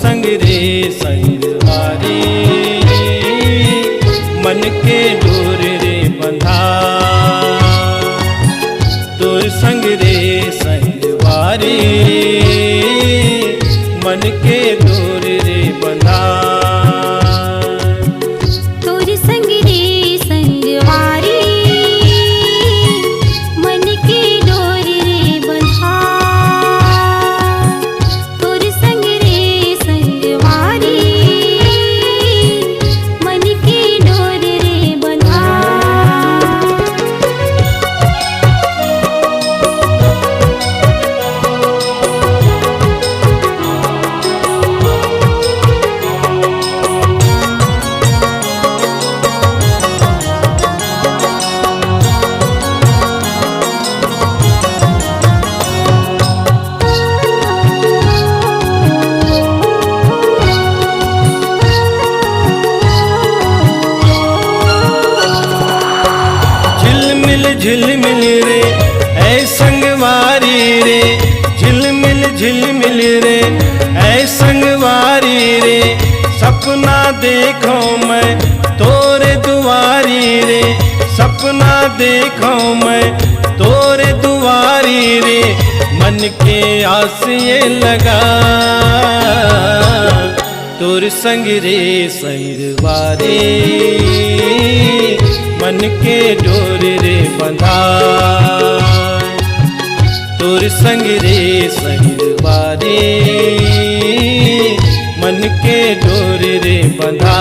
संग रे संगवारी मन के डोर रे बंधा। तोर संग रे संगवारी मन के डोर रे बंधा। तोर संग रे संगवारी मन के डोर रे बंधा। तोर संग रे संगवारी मन के डोर रे बंधा। झिलमिल रे ऐ संगवारी रे, झिलमिल रे ऐ संगवारी रे। सपना देखो मैं तोरे दुआरी रे, सपना देखो मैं तोरे दुआरी रे। मन के आस ये लगा तोर संग रे संगवारी मन के डोर रे बंधा। तोर संग रे संगवारी मन के डोर रे बंधा।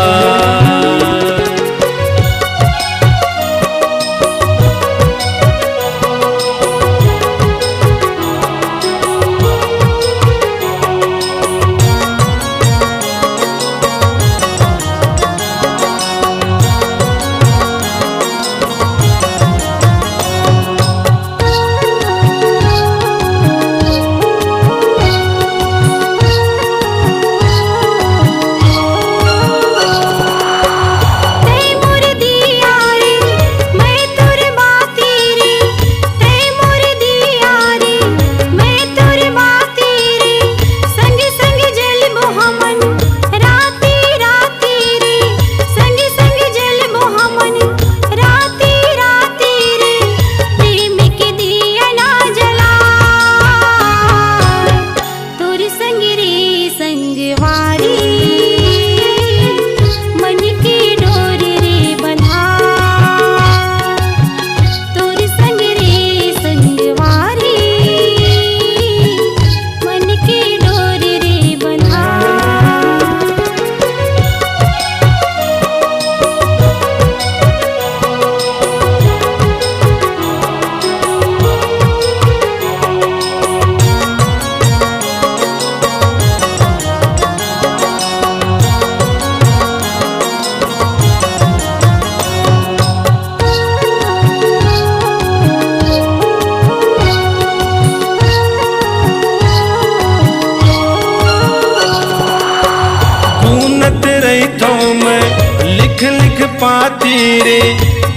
लिख पाती रे,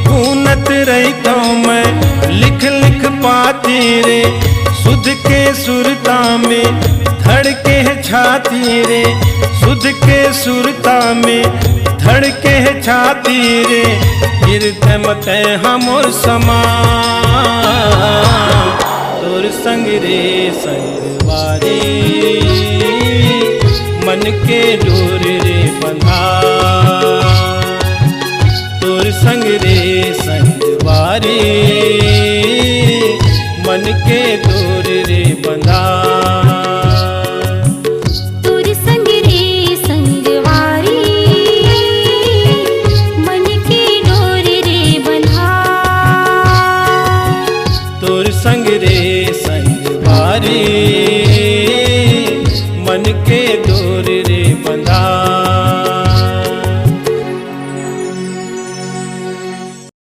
गूनत रहता मैं लिख पाती रे। सुध के सुरता में धड़के है छाती रे, सुध के सुरता में धड़के है छाती रे। हृदय मत हमोर समा तोर संग रे संगवारी मन के डोर रे बंधा। तोर संग रे संगवारी मन के डोर रे बंधा। तोर संग रे संगवारी मन के डोर रे बंधा। तोर संग रे संगवारी मन के